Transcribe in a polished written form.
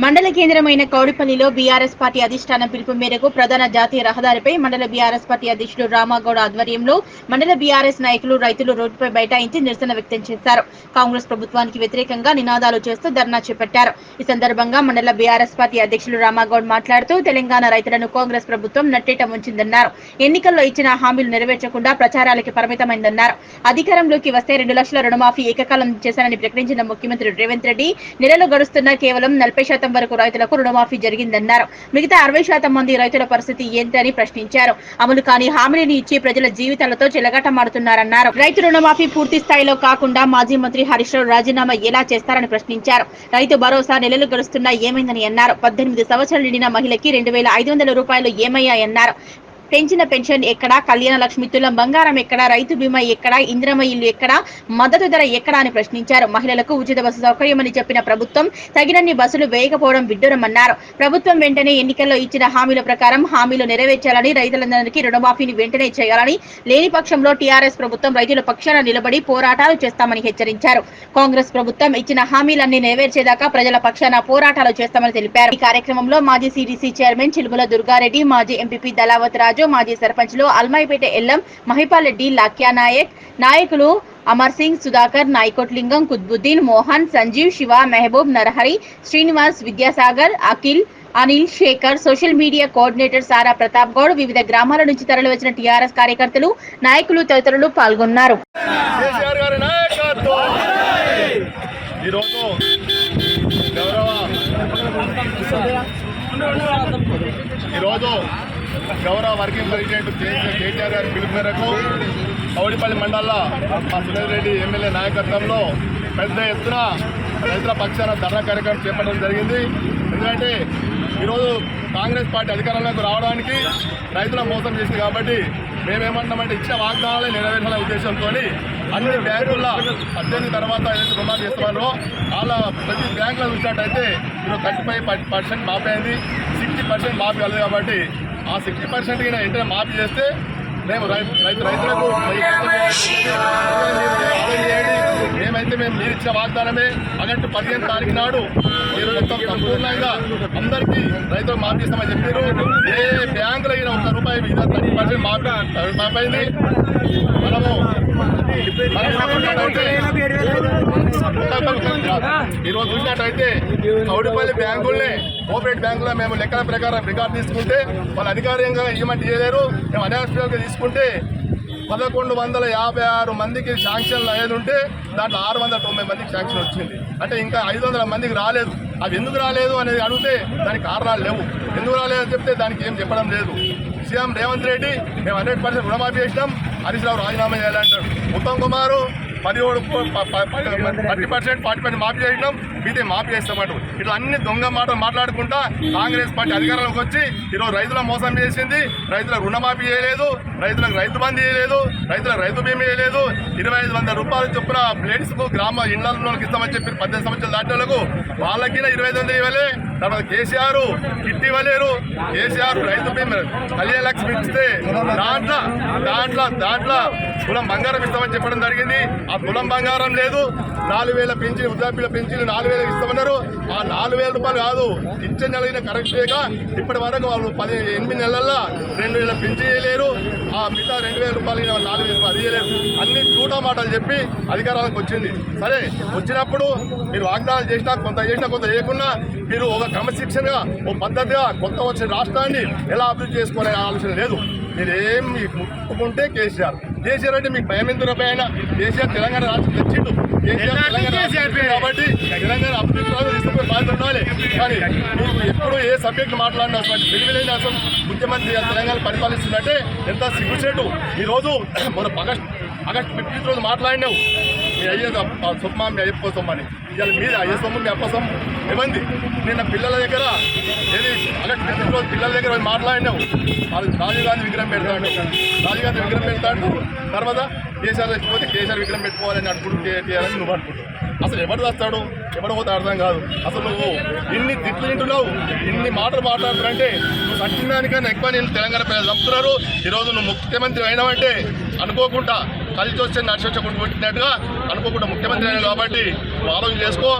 మండల కేంద్రమైన కౌడిపల్లిలో BRS party అధిష్టానం పిలుపు మేరకు ప్రధాన జాతీయ రహదారిపై మండల బీఆర్ఎస్ పార్టీ అధ్యక్షుడు రామాగౌడ ఆధ్వర్యంలో మండల బీఆర్ఎస్ నాయకులు రైతులు రోడ్డుపై బైఠాయించి నిరసన వ్యక్తం చేశారు. కాంగ్రెస్ ప్రభుత్వానికి వ్యతిరేకంగా నినాదాలు చేస్తూ ధర్నా చేపట్టారు. ఈ సందర్భంగా మండల బీఆర్ఎస్ పార్టీ అధ్యక్షులు రామాగౌడ్ మాట్లాడుతూ తెలంగాణ రైతులను కాంగ్రెస్ ప్రభుత్వం నట్టేట ముంచిందన్నారు. ఎన్నికల్లో ఇచ్చిన హామీలు నెరవేర్చకుండా ప్రచారాలకి పరిమితమైందన్నారు. అధికారంలోకి వస్తే 2 లక్షల రుణమాఫీ ఏకకాలం చేశారని ప్రకటించిన ముఖ్యమంత్రి రేవంత్ రెడ్డి నెలలు గడుస్తున్నా కేవలం 40% వరకు రైతులకు రుణమాఫీ జరిగిందన్నారు. మిగతా 60% మంది రైతుల పరిస్థితి ఏంటని ప్రశ్నించారు. అమలు కాని హామీని ఇచ్చి ప్రజల జీవితాలతో చెలగాటమాడుతున్నారన్నారు. రైతు రుణమాఫీ పూర్తి స్థాయిలో కాకుండా మాజీ మంత్రి హరీష్ రావు రాజీనామా ఎలా చేస్తారని ప్రశ్నించారు. రైతు భరోసా నెలలు గడుస్తున్నా ఏమైందని అన్నారు. 18 సంవత్సరాలు నిండిన మహిళకి 2500 రూపాయలు ఏమయ్యాయన్నారు. పెంచిన పెన్షన్ ఎక్కడా, కళ్యాణ లక్ష్మి తులం బంగారం ఎక్కడా, రైతు బీమా ఎక్కడా, ఇందిరమ్మ ఇల్లు ఎక్కడా, మద్దతు ధర ఎక్కడా అని ప్రశ్నించారు. మహిళలకు ఉచిత బస్సు సౌకర్యమని చెప్పిన ప్రభుత్వం తగినన్ని బస్సులు వేయకపోవడం విడ్డూరమన్నారు. ప్రభుత్వం వెంటనే ఎన్నికల్లో ఇచ్చిన హామీల ప్రకారం హామీలు నెరవేర్చాలని, రైతులందరికీ రుణమాఫీని వెంటనే చేయాలని, లేని పక్షంలో టీఆర్ఎస్ ప్రభుత్వం రైతుల పక్షాన నిలబడి పోరాటాలు చేస్తామని హెచ్చరించారు. కాంగ్రెస్ ప్రభుత్వం ఇచ్చిన హామీలన్నీ నెరవేర్చేదాకా ప్రజల పక్షాన పోరాటాలు చేస్తామని తెలిపారు. ఈ కార్యక్రమంలో మాజీ సిడిసి చైర్మన్ చిలుముల దుర్గారెడ్డి, మాజీ ఎంపీపీ దళావత్ రాజు, మాజీ సర్పంచ్లు అల్మాయిపేట ఎల్లం, మహిపాల్ రెడ్డి, లాక్యా నాయక్, నాయకులు Amar Singh, Sudhakar, Nayakotlingam, Qutbuddin, Mohan, Sanjeev, Shiva, Mehboob, Narahari, Srinivas, Vidyasagar, Akhil, Anil, Shekhar, social media coordinator Sara Pratap Goud, వివిధ గ్రామాల నుంచి తరలివచ్చిన టీఆర్ఎస్ కార్యకర్తలు, నాయకులు తదితరులు పాల్గొన్నారు. గౌరవ వర్కింగ్ ప్రెసిడెంట్ కేటీఆర్ గారి పిలుపు మేరకు కౌడిపల్లి మండలంలో మా సురేష్ రెడ్డి ఎమ్మెల్యే నాయకత్వంలో పెద్ద ఎత్తున రైతుల పక్షాన ధర్నా కార్యక్రమం చేపట్టడం జరిగింది. ఎందుకంటే ఈరోజు కాంగ్రెస్ పార్టీ అధికారంలోకి రావడానికి రైతుల మోసం చేసింది కాబట్టి మేమేమంటున్నామంటే ఇచ్చిన వాగ్దానాలే నెరవేర్చాలనే ఉద్దేశంతో అన్ని బ్యాంకుల్లో 18 తర్వాత ఏదైతే రుణాలు చేస్తున్నారో వాళ్ళ ప్రతి బ్యాంకులో చూసినట్టయితే ఈరోజు 35% మాఫీ అయింది, 60% మాఫీ కాలేదు. కాబట్టి ఆ 60% కింద వెంటనే మాఫీ చేస్తే మేము రైతులకు ఏమైతే మేము మీరు ఇచ్చిన వాగ్దానమే అన్నట్టు 15 తారీఖు నాడు ఈరోజు సంపూర్ణంగా అందరికీ రైతులకు మాఫీ ఇస్తామని చెప్పారు. ఏ బ్యాంకులో అయినా ₹1 మీద 30% మాఫీ అయింది. మనము ఈరోజు చూసినట్టయితే కౌడిపల్లి బ్యాంకుల్ని కోఆపరేటివ్ బ్యాంకులో మేము లెక్కల ప్రకారం రికార్డు తీసుకుంటే వాళ్ళు అధికారికంగా ఇవ్వమంటే చేయలేరు. మేము అన్యాయంగా తీసుకుంటే 1156 మందికి శాంక్షన్లు అయ్యేది ఉంటే దాంట్లో 690 మందికి శాంక్షన్ వచ్చింది. అంటే ఇంకా 500 మందికి రాలేదు. అవి ఎందుకు రాలేదు అనేది అడిగితే దానికి కారణాలు లేవు. ఎందుకు రాలేదని చెప్తే దానికి ఏం చెప్పడం లేదు. సీఎం రేవంత్ రెడ్డి మేము 100% రుణమాఫీ చేసినాం, హరీష్ రావు రాజీనామా చేయాలంటాడు. ఉత్తమ్ కుమార్ 40% మాఫీ చేయడం, మీదే మాఫీ చేస్తామంటారు. ఇట్లా అన్ని దొంగ మాటలు మాట్లాడుకుంటా కాంగ్రెస్ పార్టీ అధికారంలోకి వచ్చి ఈరోజు రైతుల మోసం చేసింది. రైతులకు రుణమాఫీ చేయలేదు, రైతులకు రైతు బంధు చేయలేదు, రైతులకు రైతు బీమా చేయలేదు. 2500 రూపాయలు చొప్పున ప్లేట్స్కు గ్రామ ఇళ్లలోకి ఇస్తామని చెప్పి 18 సంవత్సరాల దాటలకు వాళ్ళకి 2500 ఇవ్వలే. తర్వాత కేసీఆర్ కిట్ ఇవ్వలేరు. కేసీఆర్ రైతు బీమా కళ్యాణ లక్ష్మి ఇస్తే దాంట్లో తులం బంగారం ఇస్తామని చెప్పడం జరిగింది. ఆ తులం బంగారం లేదు. 4000 పెంచిన వృద్ధాప్యుల పెంచిన 4000 ఇస్తామన్నారు. ఆ 4000 రూపాయలు కాదు, ఇచ్చే నెలైన కరెక్ట్ చేయక ఇప్పటి వరకు వాళ్ళు 8 నెలల్లో 2000 పెంచి చేయలేరు. ఆ మిగతా 2000 రూపాయలు 4000 రూపాయలు చేయలేరు. అన్ని చూట మాటలు చెప్పి అధికారాలకు వచ్చింది. సరే వచ్చినప్పుడు మీరు వాగ్దానాలు చేసినా కొంత చేయకుండా మీరు ఒక క్రమశిక్షణగా ఓ పద్ధతిగా కొత్త వచ్చిన రాష్ట్రాన్ని ఎలా అభివృద్ధి చేసుకోవాలనే ఆలోచన లేదు. మీరేం మీకు ముట్టుకుంటే కేసీఆర్ అంటే మీకు భయం ఎందుకు రూపాయన? కేసీఆర్ తెలంగాణ రాష్ట్రం తెచ్చిండు. కేసీఆర్ కాబట్టి తెలంగాణ అభివృద్ధి తీసుకుపోయి బాధ్యత ఉండాలి. కానీ మీరు ఎప్పుడు ఏ సబ్జెక్టు మాట్లాడినా తెలివిలేని అసలు ముఖ్యమంత్రి తెలంగాణ పరిపాలిస్తుందంటే ఎంత సిగ్గుచేటు. ఈరోజు మన ఆగస్టు 15 రోజు మాట్లాడినావు మీ అయ్యే సొమ్మ మీ అయ్యప్ప సొమ్మని. ఇవాళ మీద అయ్యే సొమ్ము మీ అప్ప సొమ్ము ఏమంది? నిన్న పిల్లల దగ్గర ఏది ఆగస్టు 15 రోజు పిల్లల దగ్గర మాట్లాడినావు. రాజీవ్ గాంధీ విగ్రహం పెడతాడు, రాజీవ్ గాంధీ విగ్రహం పెడతాడు. తర్వాత కేసీఆర్ వచ్చిపోతే కేసీఆర్ విగ్రహం పెట్టుకోవాలని అనుకుంటున్నారని నువ్వు అనుకుంటావు. అసలు ఎవరు వస్తాడు, ఎవరు పోతే అర్థం కాదు. అసలు నువ్వు ఇన్ని తిట్లు తింటున్నావు, ఇన్ని మాటలు మాట్లాడుతున్నారంటే నువ్వు సత్యదానికన్నా ఎక్కువ నేను తెలంగాణ ప్రజలు చంపుతున్నారు. ఈరోజు నువ్వు ముఖ్యమంత్రి అయినావంటే అనుకోకుండా కలిసి వచ్చే నడిచి వచ్చి కొట్టినట్టుగా అనుకోకుండా ముఖ్యమంత్రి అయినా కాబట్టి నువ్వు ఆలోచన చేసుకో.